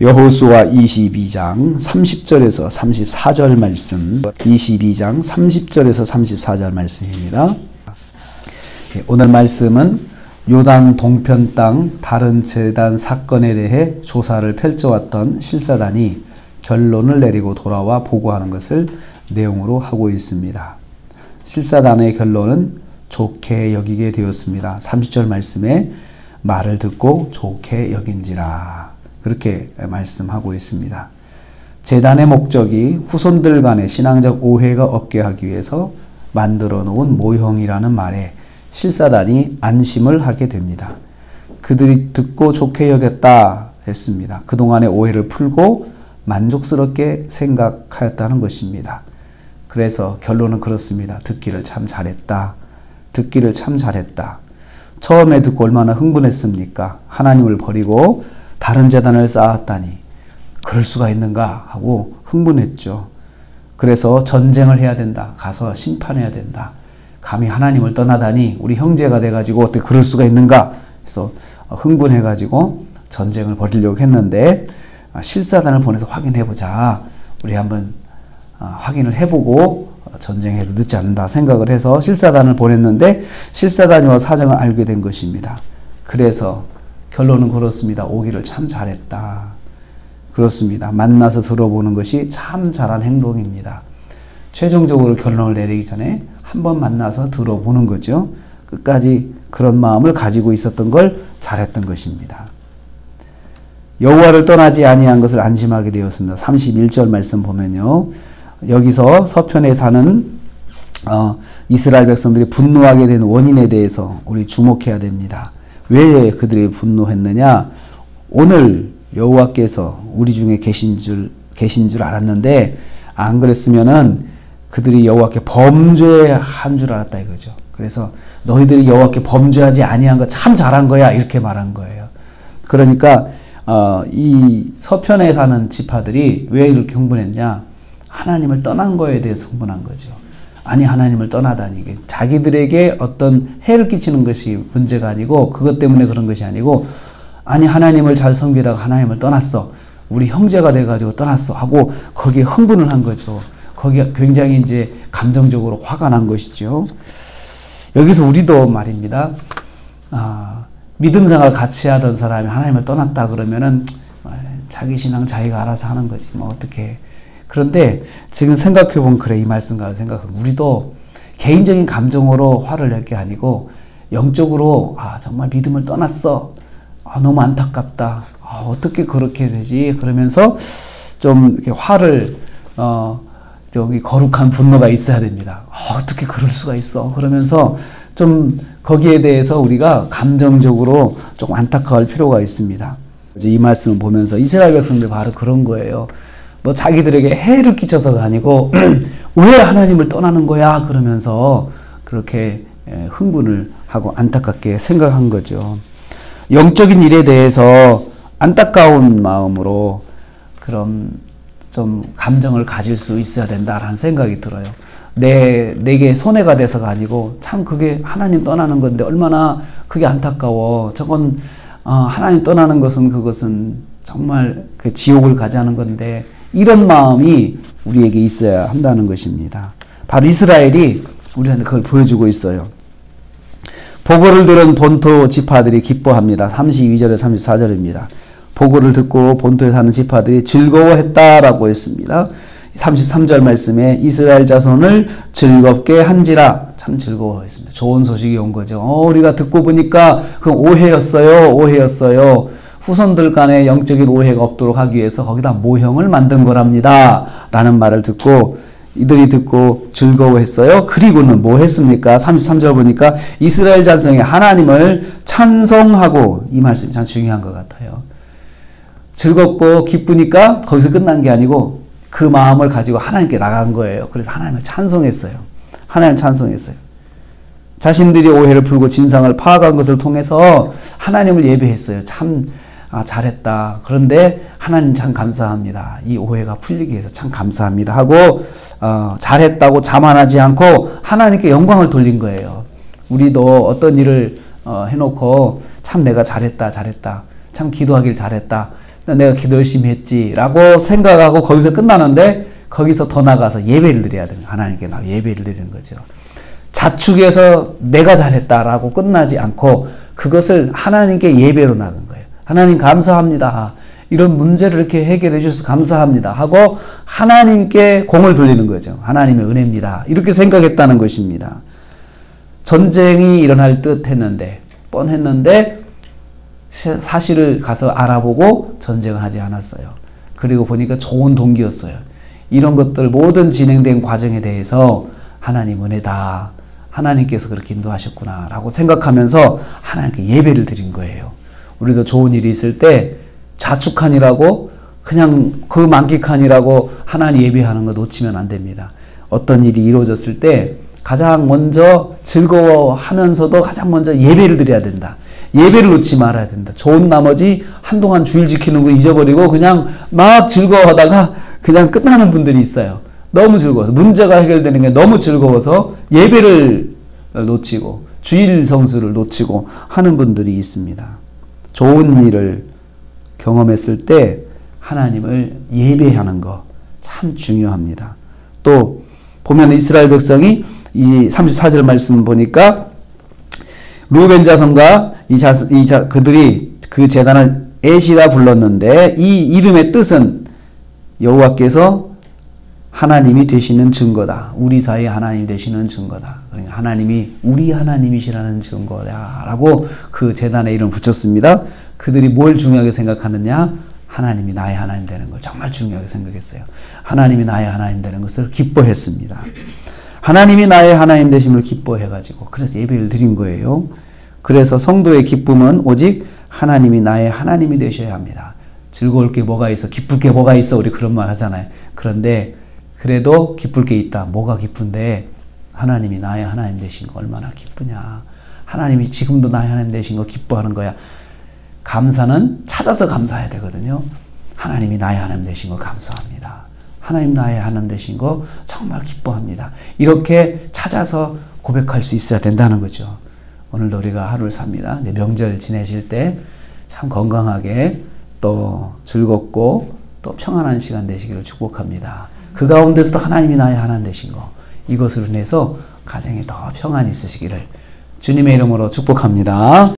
여호수아 22장 30절에서 34절 말씀, 22장 30절에서 34절 말씀입니다. 오늘 말씀은 요단 동편 땅 다른 제단 사건에 대해 조사를 펼쳐왔던 실사단이 결론을 내리고 돌아와 보고하는 것을 내용으로 하고 있습니다. 실사단의 결론은 좋게 여기게 되었습니다. 30절 말씀에 말을 듣고 좋게 여긴지라 그렇게 말씀하고 있습니다. 제단의 목적이 후손들 간의 신앙적 오해가 없게 하기 위해서 만들어 놓은 모형이라는 말에 실사단이 안심을 하게 됩니다. 그들이 듣고 좋게 여겼다 했습니다. 그동안의 오해를 풀고 만족스럽게 생각하였다는 것입니다. 그래서 결론은 그렇습니다. 듣기를 참 잘했다. 듣기를 참 잘했다. 처음에 듣고 얼마나 흥분했습니까? 하나님을 버리고 다른 제단을 쌓았다니 그럴 수가 있는가 하고 흥분했죠. 그래서 전쟁을 해야 된다. 가서 심판해야 된다. 감히 하나님을 떠나다니 우리 형제가 돼가지고 어떻게 그럴 수가 있는가 해서 흥분해가지고 전쟁을 벌이려고 했는데 실사단을 보내서 확인해보자. 우리 한번 확인을 해보고 전쟁해도 늦지 않는다 생각을 해서 실사단을 보냈는데 실사단이 와서 사정을 알게 된 것입니다. 그래서 결론은 그렇습니다. 오기를 참 잘했다. 그렇습니다. 만나서 들어보는 것이 참 잘한 행동입니다. 최종적으로 결론을 내리기 전에 한번 만나서 들어보는 거죠. 끝까지 그런 마음을 가지고 있었던 걸 잘했던 것입니다. 여호와를 떠나지 아니한 것을 안심하게 되었습니다. 31절 말씀 보면요. 여기서 서편에 사는 이스라엘 백성들이 분노하게 된 원인에 대해서 우리 주목해야 됩니다. 왜 그들이 분노했느냐? 오늘 여호와께서 우리 중에 계신 줄 알았는데 안 그랬으면은 그들이 여호와께 범죄한 줄 알았다 이거죠. 그래서 너희들이 여호와께 범죄하지 아니한 거 참 잘한 거야 이렇게 말한 거예요. 그러니까 이 서편에 사는 지파들이 왜 이렇게 흥분했냐? 하나님을 떠난 거에 대해서 흥분한 거죠. 아니 하나님을 떠나다니 이게 자기들에게 어떤 해를 끼치는 것이 문제가 아니고 그것 때문에 그런 것이 아니고 아니 하나님을 잘 섬기다가 하나님을 떠났어. 우리 형제가 돼가지고 떠났어 하고 거기에 흥분을 한 거죠. 거기에 굉장히 이제 감정적으로 화가 난 것이죠. 여기서 우리도 말입니다. 믿음 생활 같이 하던 사람이 하나님을 떠났다 그러면은 자기 신앙 자기가 알아서 하는 거지 뭐 어떻게. 그런데 지금 생각해보면 그래 이 말씀과 생각하면 우리도 개인적인 감정으로 화를 낼 게 아니고 영적으로 정말 믿음을 떠났어. 너무 안타깝다. 어떻게 그렇게 되지? 그러면서 좀 이렇게 화를 여기 거룩한 분노가 있어야 됩니다. 어떻게 그럴 수가 있어? 그러면서 좀 거기에 대해서 우리가 감정적으로 조금 안타까울 필요가 있습니다. 이 말씀을 보면서 이스라엘 백성들 바로 그런 거예요. 뭐 자기들에게 해를 끼쳐서가 아니고 왜 하나님을 떠나는 거야? 그러면서 그렇게 흥분을 하고 안타깝게 생각한 거죠. 영적인 일에 대해서 안타까운 마음으로 그런 좀 감정을 가질 수 있어야 된다라는 생각이 들어요. 내게 손해가 돼서가 아니고 참 그게 하나님 떠나는 건데 얼마나 그게 안타까워. 저건 하나님 떠나는 것은 그것은 정말 그 지옥을 가자는 건데 이런 마음이 우리에게 있어야 한다는 것입니다. 바로 이스라엘이 우리한테 그걸 보여주고 있어요. 보고를 들은 본토 지파들이 기뻐합니다. 32절에 34절입니다. 보고를 듣고 본토에 사는 지파들이 즐거워했다라고 했습니다. 33절 말씀에 이스라엘 자손을 즐겁게 한지라 참 즐거워했습니다. 좋은 소식이 온 거죠. 우리가 듣고 보니까 그 오해였어요. 후손들 간에 영적인 오해가 없도록 하기 위해서 거기다 모형을 만든 거랍니다. 라는 말을 듣고 이들이 듣고 즐거워했어요. 그리고는 뭐 했습니까? 33절 보니까 이스라엘 자손이 하나님을 찬송하고 이 말씀이 참 중요한 것 같아요. 즐겁고 기쁘니까 거기서 끝난 게 아니고 그 마음을 가지고 하나님께 나간 거예요. 그래서 하나님을 찬송했어요. 하나님을 찬송했어요. 자신들이 오해를 풀고 진상을 파악한 것을 통해서 하나님을 예배했어요. 참 잘했다. 그런데 하나님 참 감사합니다. 이 오해가 풀리기 위해서 참 감사합니다 하고 잘했다고 자만하지 않고 하나님께 영광을 돌린 거예요. 우리도 어떤 일을 해놓고 참 내가 잘했다. 참 기도하길 잘했다. 내가 기도 열심히 했지라고 생각하고 거기서 끝나는데 거기서 더 나가서 예배를 드려야 됩니다. 하나님께 예배를 드리는 거죠. 자축해서 내가 잘했다라고 끝나지 않고 그것을 하나님께 예배로 나간 거예요. 하나님 감사합니다. 이런 문제를 이렇게 해결해 주셔서 감사합니다 하고 하나님께 공을 돌리는 거죠. 하나님의 은혜입니다. 이렇게 생각했다는 것입니다. 전쟁이 일어날 듯 했는데 뻔했는데 사실을 가서 알아보고 전쟁을 하지 않았어요. 그리고 보니까 좋은 동기였어요. 이런 것들 모든 진행된 과정에 대해서 하나님 은혜다. 하나님께서 그렇게 인도하셨구나 라고 생각하면서 하나님께 예배를 드린 거예요. 우리도 좋은 일이 있을 때 자축하니라고 그냥 그 만끽하니라고 하나님 예배하는 거 놓치면 안 됩니다. 어떤 일이 이루어졌을 때 가장 먼저 즐거워하면서도 가장 먼저 예배를 드려야 된다. 예배를 놓지 말아야 된다. 좋은 나머지 한동안 주일 지키는 거 잊어버리고 그냥 막 즐거워하다가 그냥 끝나는 분들이 있어요. 너무 즐거워서 문제가 해결되는 게 너무 즐거워서 예배를 놓치고 주일 성수를 놓치고 하는 분들이 있습니다. 좋은 일을 경험했을 때 하나님을 예배하는 거 참 중요합니다. 또 보면 이스라엘 백성이 이 34절 말씀 보니까 루벤 자손과 그들이 그 제단을 에시라 불렀는데 이 이름의 뜻은 여호와께서 하나님이 되시는 증거다. 우리 사이에 하나님 되시는 증거다. 그러니까 하나님이 우리 하나님이시라는 증거다 라고 그 제단의 이름을 붙였습니다. 그들이 뭘 중요하게 생각하느냐? 하나님이 나의 하나님 되는 걸 정말 중요하게 생각했어요. 하나님이 나의 하나님 되는 것을 기뻐했습니다. 하나님이 나의 하나님 되심을 기뻐해가지고 그래서 예배를 드린 거예요. 그래서 성도의 기쁨은 오직 하나님이 나의 하나님이 되셔야 합니다. 즐거울 게 뭐가 있어, 기쁠 게 뭐가 있어, 우리 그런 말 하잖아요. 그런데 그래도 기쁠 게 있다. 뭐가 기쁜데 하나님이 나의 하나님 되신 거 얼마나 기쁘냐. 하나님이 지금도 나의 하나님 되신 거 기뻐하는 거야. 감사는 찾아서 감사해야 되거든요. 하나님이 나의 하나님 되신 거 감사합니다. 하나님 나의 하나님 되신 거 정말 기뻐합니다. 이렇게 찾아서 고백할 수 있어야 된다는 거죠. 오늘도 우리가 하루를 삽니다. 명절 지내실 때 참 건강하게 또 즐겁고 또 평안한 시간 되시기를 축복합니다. 그 가운데서도 하나님이 나의 하나님 되신 거 이것으로 인해서 가정에 더 평안이 있으시기를 주님의 이름으로 축복합니다.